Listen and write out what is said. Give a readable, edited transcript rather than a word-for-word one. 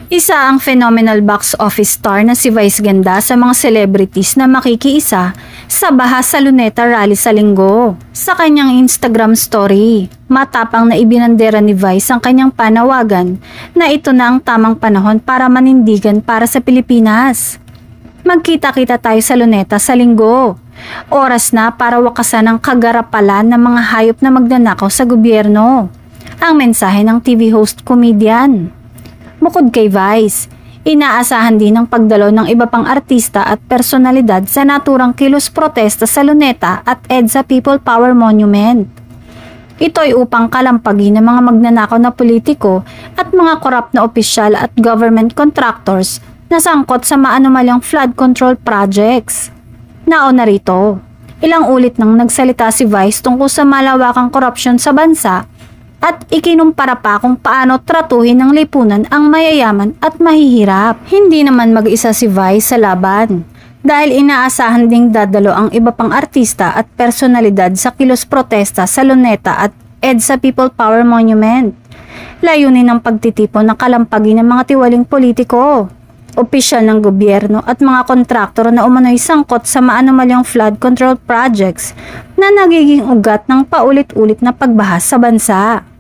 Isa ang phenomenal box office star na si Vice Ganda sa mga celebrities na makikiisa sa Baha sa Luneta Rally sa Linggo. Sa kanyang Instagram story, matapang na ibinandera ni Vice ang kanyang panawagan na ito na ang tamang panahon para manindigan para sa Pilipinas. Magkita-kita tayo sa Luneta sa Linggo. Oras na para wakasan ang kagarapalan ng mga hayop na magnanakaw sa gobyerno. Ang mensahe ng TV host comedian. Bukod kay Vice, inaasahan din ang pagdalo ng iba pang artista at personalidad sa naturang kilos protesta sa Luneta at EDSA People Power Monument. Ito ay upang kalampagin ng mga magnanakaw na politiko at mga korap na opisyal at government contractors na sangkot sa maanumalyang flood control projects. Nauna rito, ilang ulit nang nagsalita si Vice tungkol sa malawakang korupsyon sa bansa at ikinumpara pa kung paano tratuhin ng lipunan ang mayayaman at mahihirap. Hindi naman mag-isa si Vice sa laban dahil inaasahan ding dadalo ang iba pang artista at personalidad sa kilos protesta sa Luneta at EDSA People Power Monument. Layunin ng pagtitipon ng kalampagin ng mga tiwaling politiko, opisyal ng gobyerno at mga kontraktor na umano'y sangkot sa maanumalyang flood control projects na nagiging ugat ng paulit-ulit na pagbaha sa bansa.